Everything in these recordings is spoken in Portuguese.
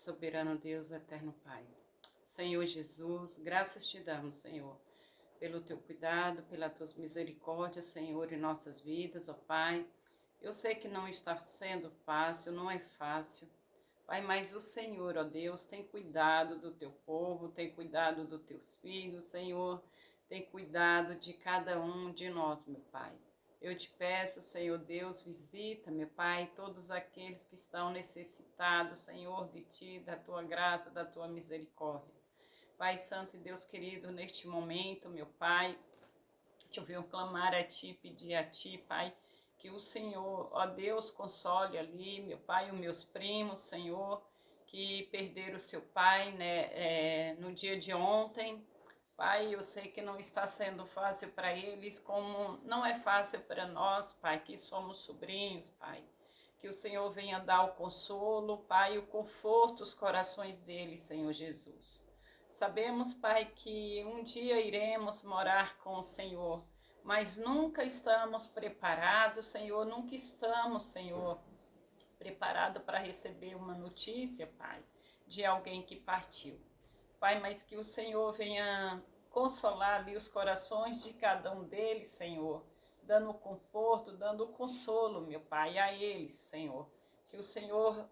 soberano Deus, eterno Pai. Senhor Jesus, graças te damos, Senhor, pelo teu cuidado, pelas tuas misericórdias, Senhor, em nossas vidas, ó Pai. Eu sei que não está sendo fácil, não é fácil, Pai, mas o Senhor, ó Deus, tem cuidado do teu povo, tem cuidado dos teus filhos, Senhor, tem cuidado de cada um de nós, meu Pai. Eu te peço, Senhor Deus, visita, meu Pai, todos aqueles que estão necessitados, Senhor, de Ti, da Tua graça, da Tua misericórdia. Pai Santo e Deus querido, neste momento, meu Pai, que eu venho clamar a Ti, pedir a Ti, Pai, que o Senhor, ó Deus, console ali, meu Pai, os meus primos, Senhor, que perderam seu pai, né, no dia de ontem. Pai, eu sei que não está sendo fácil para eles, como não é fácil para nós, Pai, que somos sobrinhos, Pai. Que o Senhor venha dar o consolo, Pai, o conforto aos corações deles, Senhor Jesus. Sabemos, Pai, que um dia iremos morar com o Senhor, mas nunca estamos preparados, Senhor, nunca estamos, Senhor, preparados para receber uma notícia, Pai, de alguém que partiu. Pai, mas que o Senhor venha consolar ali os corações de cada um deles, Senhor, dando conforto, dando consolo, meu Pai, a eles, Senhor. Que o Senhor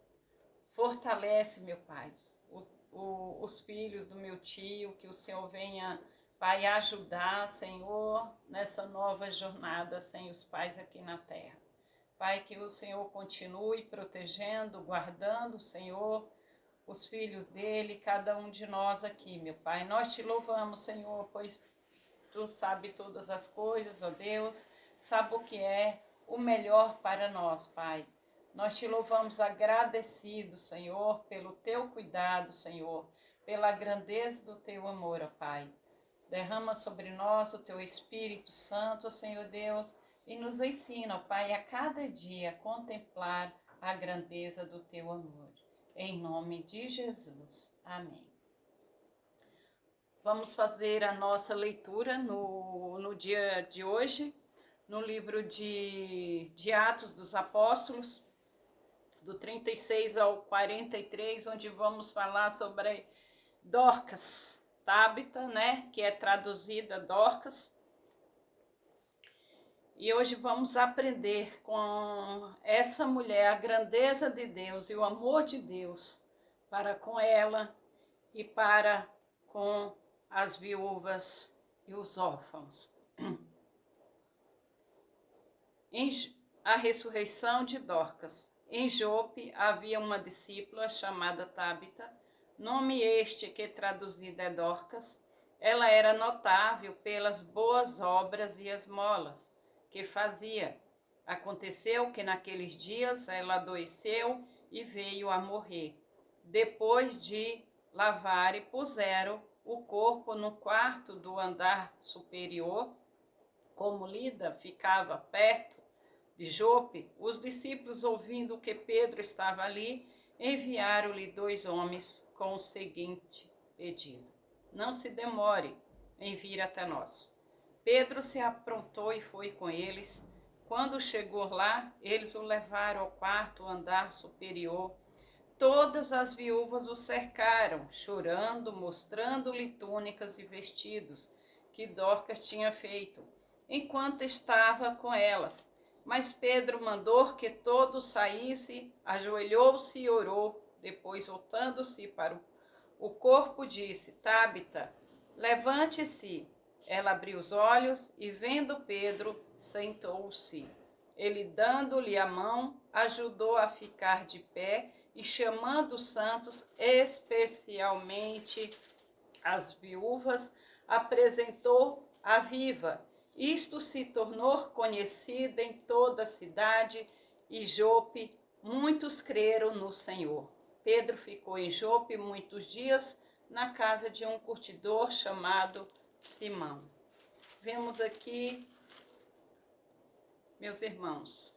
fortalece, meu Pai, os filhos do meu tio, que o Senhor venha, Pai, ajudar, Senhor, nessa nova jornada sem os pais aqui na terra. Pai, que o Senhor continue protegendo, guardando, Senhor, os filhos dele, cada um de nós aqui, meu Pai. Nós te louvamos, Senhor, pois tu sabe todas as coisas, ó Deus, sabe o que é o melhor para nós, Pai. Nós te louvamos agradecidos, Senhor, pelo teu cuidado, Senhor, pela grandeza do teu amor, ó Pai. Derrama sobre nós o teu Espírito Santo, Senhor Deus, e nos ensina, ó Pai, a cada dia contemplar a grandeza do teu amor. Em nome de Jesus. Amém. Vamos fazer a nossa leitura no dia de hoje, no livro de Atos dos Apóstolos, do 36 ao 43, onde vamos falar sobre Dorcas, Tábita, né, que é traduzida Dorcas. E hoje vamos aprender com essa mulher a grandeza de Deus e o amor de Deus para com ela e para com as viúvas e os órfãos. A ressurreição de Dorcas. Em Jope havia uma discípula chamada Tábita, nome este que traduzido é Dorcas. Ela era notável pelas boas obras e esmolas que fazia. Aconteceu que naqueles dias ela adoeceu e veio a morrer. Depois de lavar e puseram o corpo no quarto do andar superior, como Lida ficava perto de Jope, os discípulos, ouvindo que Pedro estava ali, enviaram-lhe 2 homens com o seguinte pedido: não se demore em vir até nós. Pedro se aprontou e foi com eles. Quando chegou lá, eles o levaram ao quarto andar superior. Todas as viúvas o cercaram, chorando, mostrando-lhe túnicas e vestidos que Dorcas tinha feito, enquanto estava com elas. Mas Pedro mandou que todos saíssem, ajoelhou-se e orou. Depois, voltando-se para o corpo, disse: Tábita, levante-se. Ela abriu os olhos e, vendo Pedro, sentou-se. Ele, dando-lhe a mão, ajudou a ficar de pé e, chamando os santos, especialmente as viúvas, apresentou a viva. Isto se tornou conhecido em toda a cidade e Jope. Muitos creram no Senhor. Pedro ficou em Jope muitos dias, na casa de um curtidor chamado Simão. Vemos aqui, meus irmãos,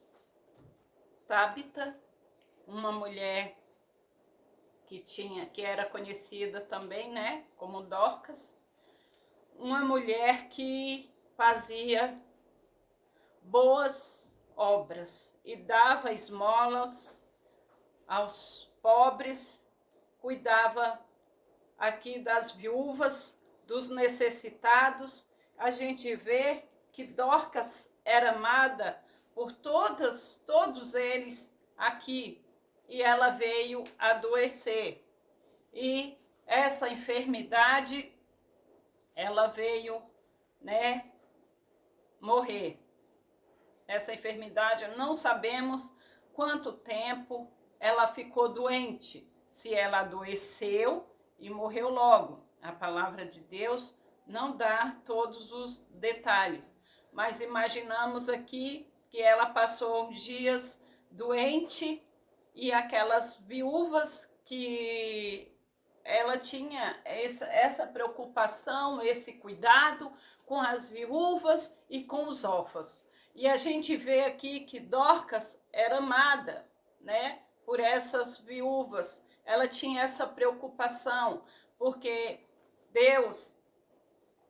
Tábita, uma mulher que era conhecida também, né, como Dorcas, uma mulher que fazia boas obras e dava esmolas aos pobres cuidava aqui das viúvas, dos necessitados. A gente vê que Dorcas era amada por todos eles aqui, e ela veio adoecer. E essa enfermidade, ela veio, né, morrer. Essa enfermidade, não sabemos quanto tempo ela ficou doente, se ela adoeceu e morreu logo. A palavra de Deus não dá todos os detalhes, mas imaginamos aqui que ela passou uns dias doente, e aquelas viúvas que ela tinha essa preocupação, esse cuidado com as viúvas e com os órfãos. E a gente vê aqui que Dorcas era amada, né, por essas viúvas. Ela tinha essa preocupação, porque Deus,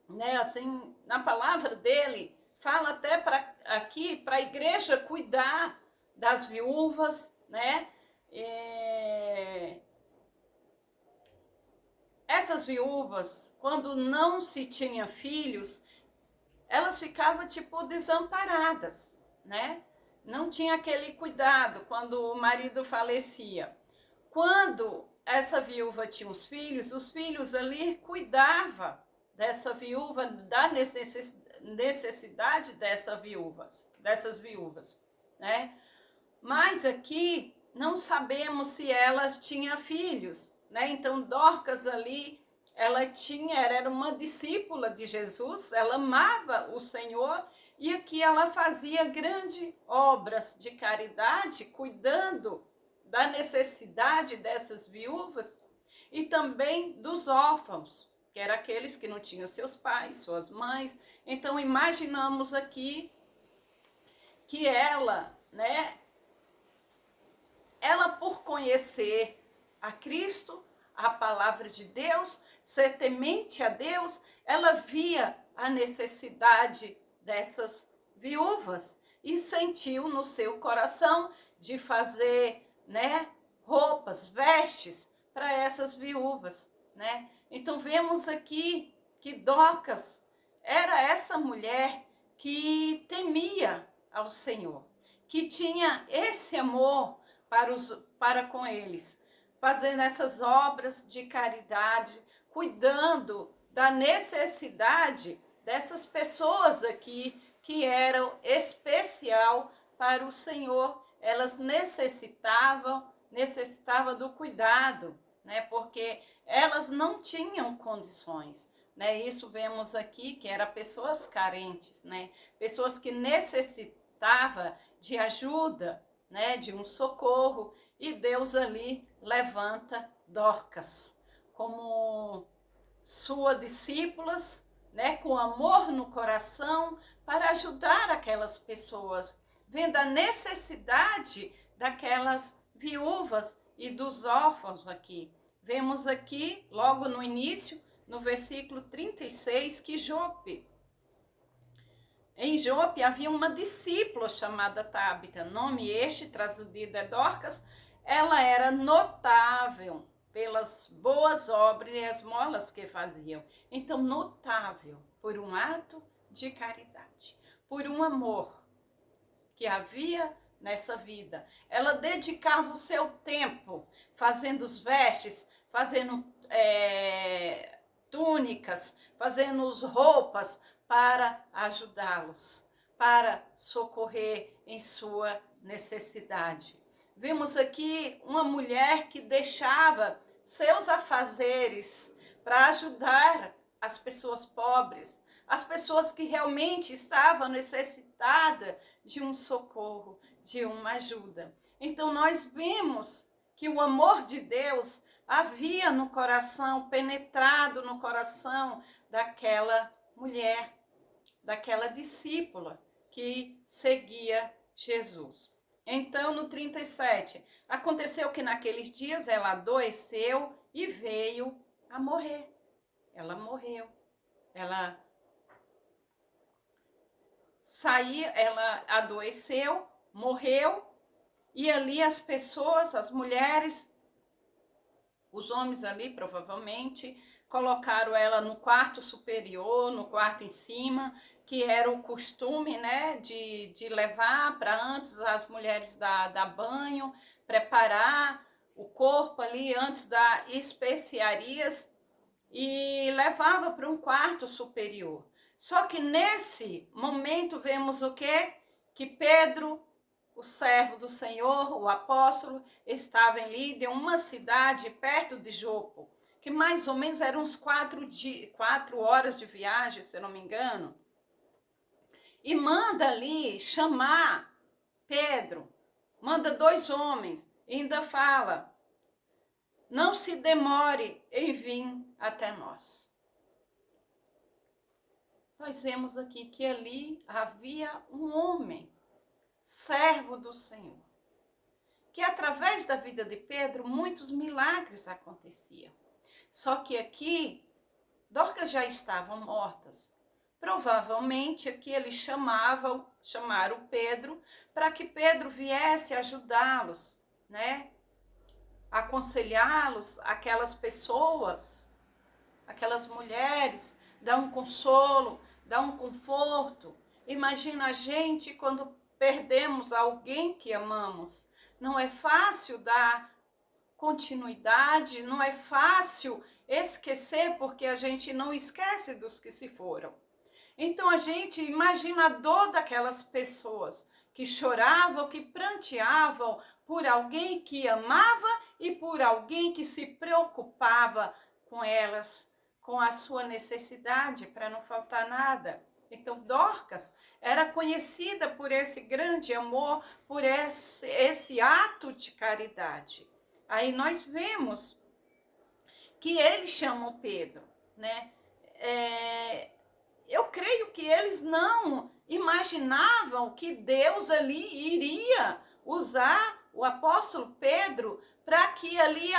né, assim, na palavra dele, fala até aqui para a igreja cuidar das viúvas, né? Essas viúvas, quando não se tinha filhos, elas ficavam tipo desamparadas, né? Não tinha aquele cuidado quando o marido falecia. Quando essa viúva tinha os filhos ali cuidavam dessa viúva, da necessidade dessas viúvas, né? Mas aqui não sabemos se elas tinham filhos, né? Então Dorcas ali, era uma discípula de Jesus, ela amava o Senhor, e aqui ela fazia grandes obras de caridade, cuidando da necessidade dessas viúvas e também dos órfãos, que eram aqueles que não tinham seus pais, suas mães. Então imaginamos aqui que ela, né, ela por conhecer a Cristo, a palavra de Deus, ser temente a Deus, ela via a necessidade dessas viúvas e sentiu no seu coração de fazer, né, roupas, vestes para essas viúvas, né? Então vemos aqui que Dorcas era essa mulher que temia ao Senhor, que tinha esse amor para com eles, fazendo essas obras de caridade, cuidando da necessidade dessas pessoas aqui que eram especial para o Senhor. Elas necessitavam do cuidado, né? Porque elas não tinham condições, né? Isso vemos aqui que eram pessoas carentes, né? Pessoas que necessitavam de ajuda, né, de um socorro, e Deus ali levanta Dorcas como suas discípulas, né, com amor no coração, para ajudar aquelas pessoas, vendo a necessidade daquelas viúvas e dos órfãos aqui. Vemos aqui, logo no início, no versículo 36, que em Jope havia uma discípula chamada Tábita, nome este traduzido é Dorcas. Ela era notável pelas boas obras e esmolas que faziam. Então, notável por um ato de caridade, por um amor que havia nessa vida. Ela dedicava o seu tempo fazendo os vestes, fazendo túnicas, fazendo roupas para ajudá-los, para socorrer em sua necessidade. Vimos aqui uma mulher que deixava seus afazeres para ajudar as pessoas pobres, as pessoas que realmente estavam necessitadas de um socorro, de uma ajuda. Então nós vimos que o amor de Deus havia no coração, penetrado no coração daquela mulher, daquela discípula que seguia Jesus. Então, no 37, aconteceu que naqueles dias ela adoeceu e veio a morrer. Ela morreu. Ela adoeceu, morreu, e ali as pessoas, as mulheres, Os homens ali, provavelmente, colocaram ela no quarto superior, no quarto em cima, que era o costume, né, de levar para antes as mulheres dar banho, preparar o corpo ali antes das especiarias e levava para um quarto superior. Só que nesse momento vemos o quê? Que Pedro, o servo do Senhor, o apóstolo, estava em Lídia, uma cidade perto de Jope, que mais ou menos eram uns 4 horas de viagem, se eu não me engano, e manda ali chamar Pedro, manda 2 homens, e ainda fala, não se demore em vir até nós. Nós vemos aqui que ali havia um homem, servo do Senhor, que através da vida de Pedro, muitos milagres aconteciam. Só que aqui, Dorcas já estavam mortas. Provavelmente aqui eles chamaram Pedro para que Pedro viesse ajudá-los, né? Aconselhá-los, aquelas pessoas, aquelas mulheres, dar um consolo, dar um conforto. Imagina a gente quando perdemos alguém que amamos. Não é fácil dar continuidade, não é fácil esquecer, porque a gente não esquece dos que se foram. Então a gente imagina a dor daquelas pessoas que choravam, que pranteavam por alguém que amava e por alguém que se preocupava com elas, com a sua necessidade, para não faltar nada. Então Dorcas era conhecida por esse grande amor, por esse ato de caridade. Aí nós vemos que eles chamam Pedro, né? Eu creio que eles não imaginavam que Deus ali iria usar o apóstolo Pedro para que ali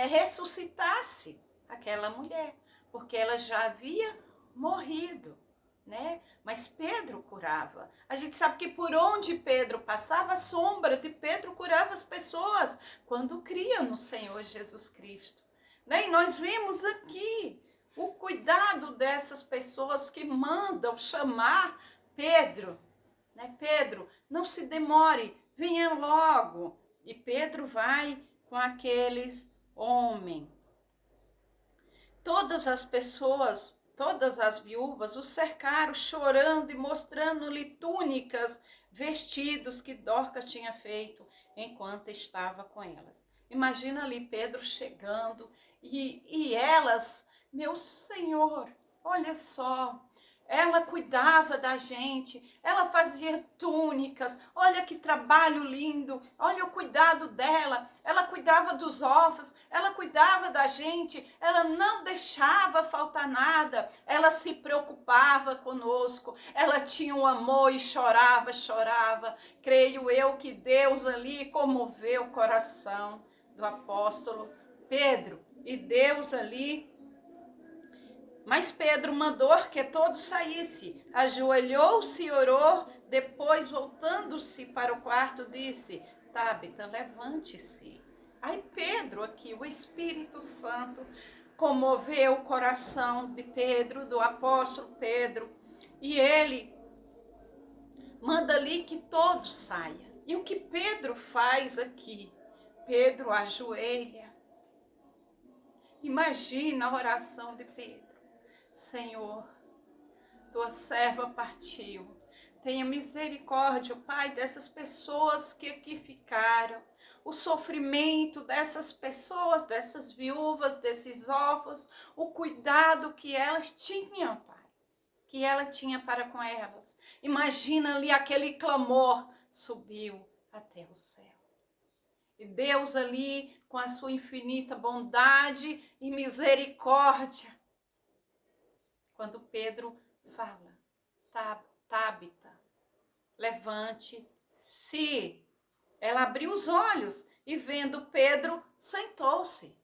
ressuscitasse aquela mulher, porque ela já havia morrido, né? Mas Pedro curava. A gente sabe que por onde Pedro passava, a sombra de Pedro curava as pessoas quando criam no Senhor Jesus Cristo, né? E nós vimos aqui o cuidado dessas pessoas que mandam chamar Pedro, né? Pedro, não se demore, venha logo. E Pedro vai com aqueles homens. Todas as pessoas, todas as viúvas o cercaram, chorando e mostrando-lhe túnicas, vestidos que Dorcas tinha feito enquanto estava com elas. Imagina ali Pedro chegando e elas, meu Senhor, olha só, ela cuidava da gente, ela fazia túnicas, olha que trabalho lindo, olha o cuidado dela, ela cuidava dos órfãos, ela cuidava da gente, ela não deixava faltar nada, ela se preocupava conosco, ela tinha um amor e chorava. Creio eu que Deus ali comoveu o coração do apóstolo Pedro, e Deus ali. Mas Pedro mandou que todos saíssem, ajoelhou-se e orou, depois voltando-se para o quarto disse, Tábita, levante-se. Aí Pedro aqui, o Espírito Santo, comoveu o coração de Pedro, do apóstolo Pedro, e ele manda ali que todos saiam. E o que Pedro faz aqui? Pedro ajoelha. Imagina a oração de Pedro. Senhor, tua serva partiu. Tenha misericórdia, Pai, dessas pessoas que aqui ficaram. O sofrimento dessas pessoas, dessas viúvas, desses órfãos, o cuidado que elas tinham, Pai, que ela tinha para com elas. Imagina ali aquele clamor subiu até o céu. E Deus ali, com a sua infinita bondade e misericórdia, quando Pedro fala, Tábita, levante-se. Ela abriu os olhos e vendo Pedro, sentou-se.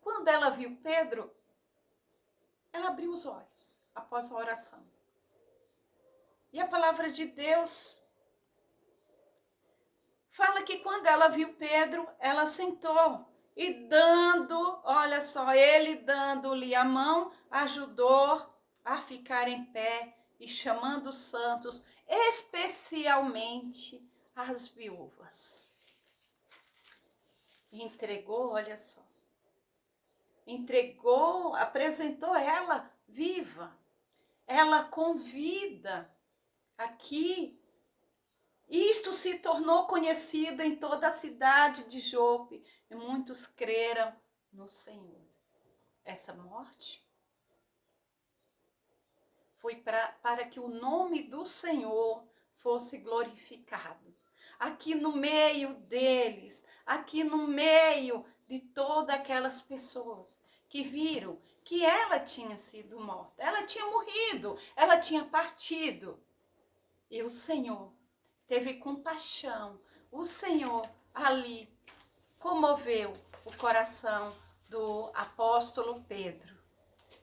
Quando ela viu Pedro, ela abriu os olhos após a oração. E a palavra de Deus fala que quando ela viu Pedro, ela sentou. e dando, olha só, ele dando-lhe a mão, ajudou a ficar em pé e chamando os santos, especialmente as viúvas. Entregou, olha só, entregou, apresentou ela viva, ela com vida aqui. Isto se tornou conhecido em toda a cidade de Jope e muitos creram no Senhor. Essa morte foi para que o nome do Senhor fosse glorificado. Aqui no meio deles, aqui no meio de todas aquelas pessoas que viram que ela tinha sido morta, ela tinha morrido, ela tinha partido. E o Senhor teve compaixão, o Senhor ali comoveu o coração do apóstolo Pedro.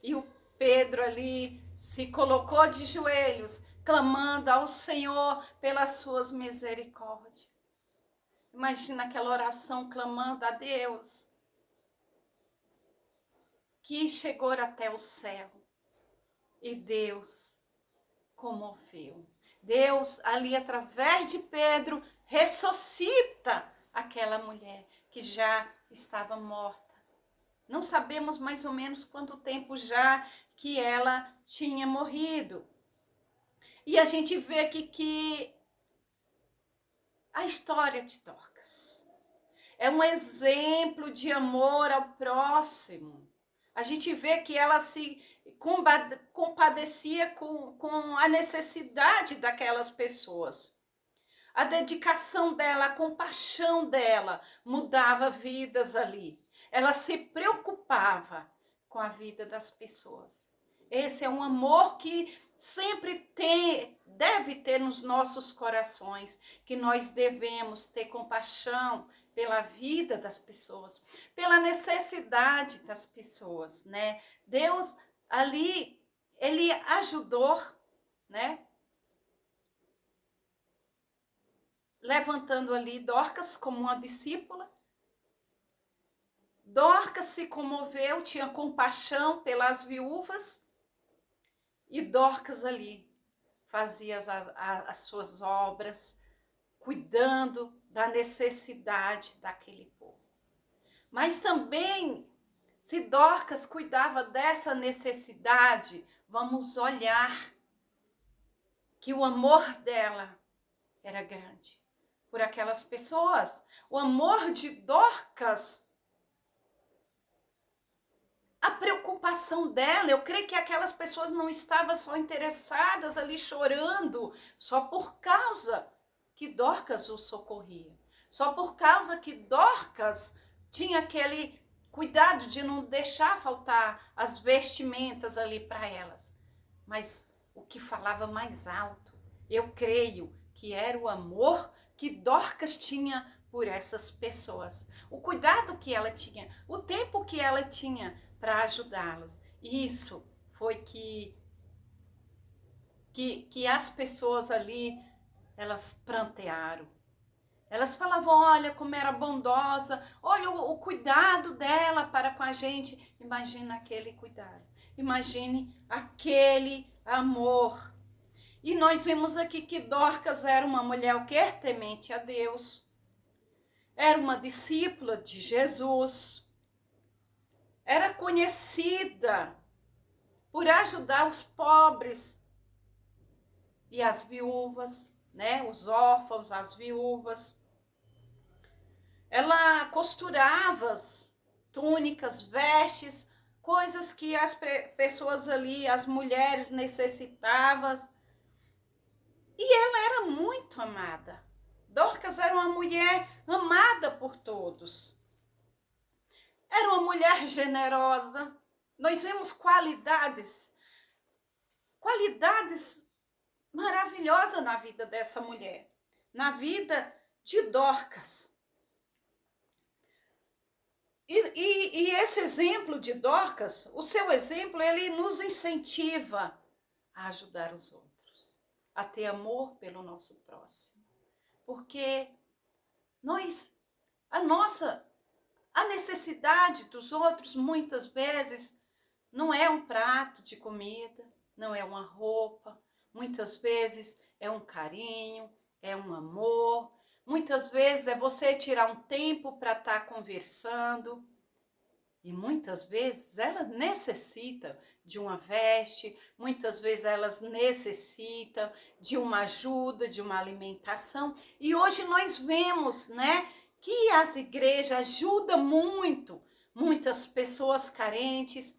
E o Pedro ali se colocou de joelhos, clamando ao Senhor pelas suas misericórdias. Imagina aquela oração clamando a Deus, que chegou até o céu. E Deus comoveu. Deus ali através de Pedro ressuscita aquela mulher que já estava morta. Não sabemos mais ou menos quanto tempo já que ela tinha morrido. E a gente vê aqui que a história de Dorcas é um exemplo de amor ao próximo. A gente vê que ela se compadecia com a necessidade daquelas pessoas. A dedicação dela, a compaixão dela mudava vidas ali. Ela se preocupava com a vida das pessoas. Esse é um amor que sempre deve ter nos nossos corações, que nós devemos ter compaixão pela vida das pessoas, pela necessidade das pessoas, né? Deus ali, ele ajudou, né? Levantando ali Dorcas como uma discípula. Dorcas se comoveu, tinha compaixão pelas viúvas, e Dorcas ali fazia as suas obras, cuidando da necessidade daquele povo. Mas também, se Dorcas cuidava dessa necessidade, vamos olhar que o amor dela era grande por aquelas pessoas. O amor de Dorcas, a preocupação dela, eu creio que aquelas pessoas não estavam só interessadas ali chorando, só por causa que Dorcas o socorria. Só por causa que Dorcas tinha aquele cuidado de não deixar faltar as vestimentas ali para elas. Mas o que falava mais alto, eu creio que era o amor que Dorcas tinha por essas pessoas. O cuidado que ela tinha, o tempo que ela tinha para ajudá-los. Isso foi que as pessoas ali, elas prantearam. Elas falavam, olha como era bondosa, olha o cuidado dela para com a gente. Imagina aquele cuidado, imagine aquele amor. E nós vimos aqui que Dorcas era uma mulher o quê? Temente a Deus. Era uma discípula de Jesus. Era conhecida por ajudar os pobres e as viúvas, né? Os órfãos, as viúvas. Ela costurava túnicas, vestes, coisas que as pessoas ali, as mulheres necessitavam. E ela era muito amada. Dorcas era uma mulher amada por todos. Era uma mulher generosa. Nós vemos qualidades maravilhosas na vida dessa mulher, na vida de Dorcas. E esse exemplo de Dorcas, o seu exemplo, ele nos incentiva a ajudar os outros, a ter amor pelo nosso próximo. Porque a A necessidade dos outros, muitas vezes, não é um prato de comida, não é uma roupa, muitas vezes é um carinho, é um amor, muitas vezes é você tirar um tempo para estar conversando. E muitas vezes elas necessitam de uma veste, muitas vezes elas necessitam de uma ajuda, de uma alimentação. E hoje nós vemos, né, que as igrejas ajudam muito, muitas pessoas carentes.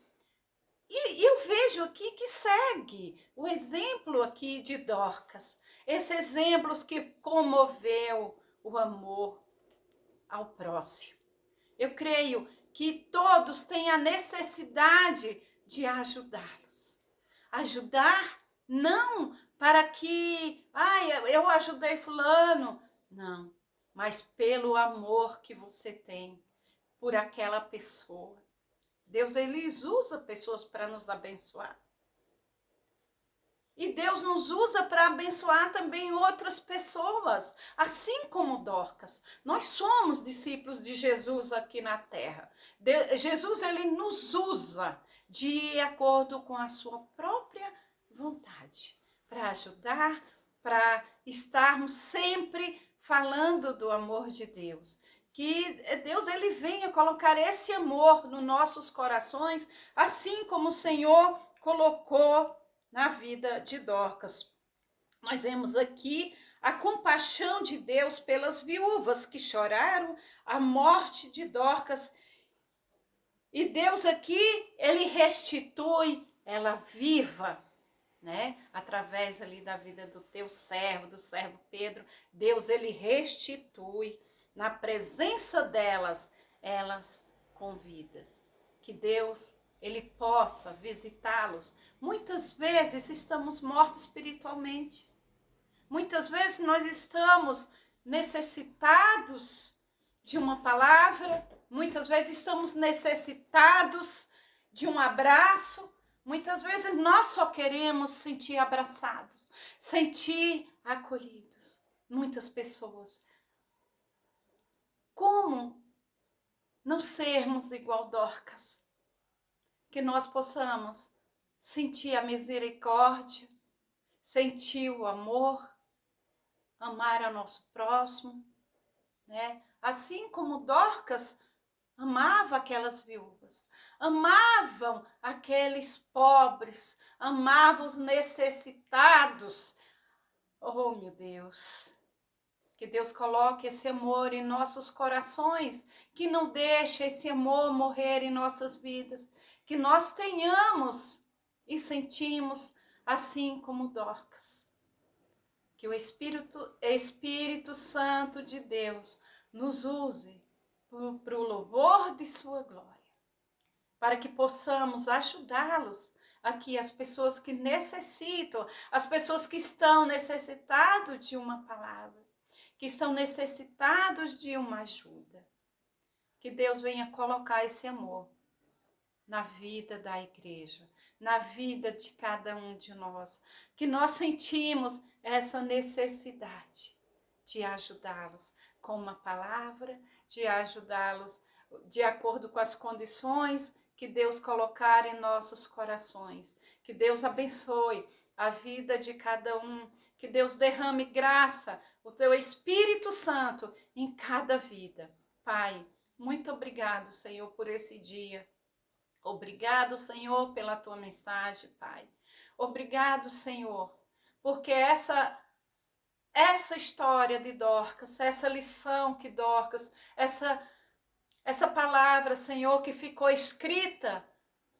E eu vejo aqui que segue o exemplo aqui de Dorcas. Esse exemplo que comoveu o amor ao próximo. Eu creio que todos têm a necessidade de ajudá-los. Ajudar não para que, eu ajudei fulano. Não, mas pelo amor que você tem por aquela pessoa. Deus, ele usa pessoas para nos abençoar. E Deus nos usa para abençoar também outras pessoas, assim como Dorcas. Nós somos discípulos de Jesus aqui na terra. Jesus, ele nos usa de acordo com a sua própria vontade, para ajudar, para estarmos sempre falando do amor de Deus. Que Deus, ele venha colocar esse amor nos nossos corações, assim como o Senhor colocou na vida de Dorcas. Nós vemos aqui a compaixão de Deus pelas viúvas que choraram a morte de Dorcas. E Deus aqui, ele restitui ela viva, né? Através ali da vida do teu servo, do servo Pedro. Deus, ele restitui na presença delas, elas com vidas. Que Deus, ele possa visitá-los. Muitas vezes estamos mortos espiritualmente. Muitas vezes nós estamos necessitados de uma palavra. Muitas vezes estamos necessitados de um abraço. Muitas vezes nós só queremos sentir abraçados, sentir acolhidos. Muitas pessoas. Como não sermos igual Dorcas? Que nós possamos sentir a misericórdia, sentir o amor, amar ao nosso próximo, né? Assim como Dorcas amava aquelas viúvas, amavam aqueles pobres, amava os necessitados. Oh, meu Deus! Que Deus coloque esse amor em nossos corações, que não deixe esse amor morrer em nossas vidas, que nós tenhamos e sentimos assim como Dorcas. Que o Espírito Santo de Deus nos use para o louvor de sua glória, para que possamos ajudá-los aqui, as pessoas que necessitam, as pessoas que estão necessitadas de uma palavra, que estão necessitados de uma ajuda. Que Deus venha colocar esse amor na vida da igreja, na vida de cada um de nós. Que nós sentimos essa necessidade de ajudá-los com uma palavra, de ajudá-los de acordo com as condições que Deus colocar em nossos corações. Que Deus abençoe a vida de cada um. Que Deus derrame graça, o teu Espírito Santo em cada vida. Pai, muito obrigado, Senhor, por esse dia. Obrigado, Senhor, pela tua mensagem, Pai. Obrigado, Senhor, porque essa história de Dorcas, essa lição que Dorcas, essa palavra, Senhor, que ficou escrita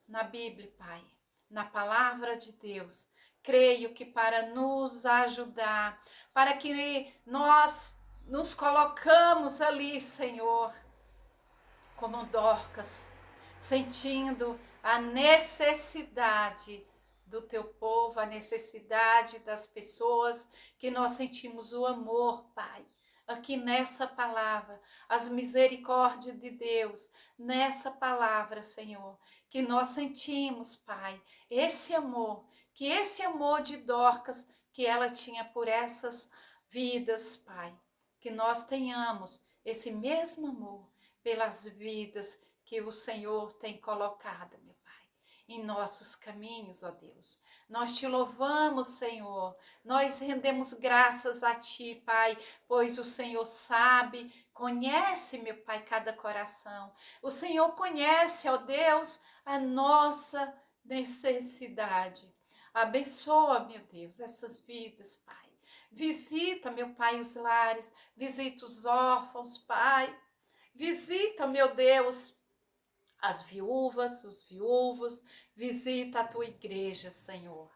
na Bíblia, Pai, na palavra de Deus. Creio que para nos ajudar, para que nós nos colocamos ali, Senhor, como Dorcas, sentindo a necessidade do teu povo, a necessidade das pessoas, que nós sentimos o amor, Pai, aqui nessa palavra, as misericórdias de Deus, nessa palavra, Senhor, que nós sentimos, Pai, esse amor, que esse amor de Dorcas, que ela tinha por essas vidas, Pai, que nós tenhamos esse mesmo amor, pelas vidas que o Senhor tem colocado, meu Pai, em nossos caminhos, ó Deus. Nós te louvamos, Senhor. Nós rendemos graças a Ti, Pai, pois o Senhor sabe, conhece, meu Pai, cada coração. O Senhor conhece, ó Deus, a nossa necessidade. Abençoa, meu Deus, essas vidas, Pai. Visita, meu Pai, os lares, visita os órfãos, Pai. Visita, meu Deus, as viúvas, os viúvos, visita a tua igreja, Senhor.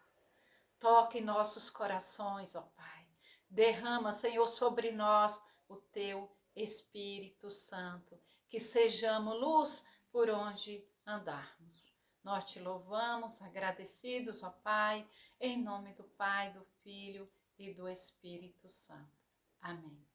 Toque em nossos corações, ó Pai. Derrama, Senhor, sobre nós o teu Espírito Santo, que sejamos luz por onde andarmos. Nós te louvamos, agradecidos, ó Pai, em nome do Pai, do Filho e do Espírito Santo. Amém.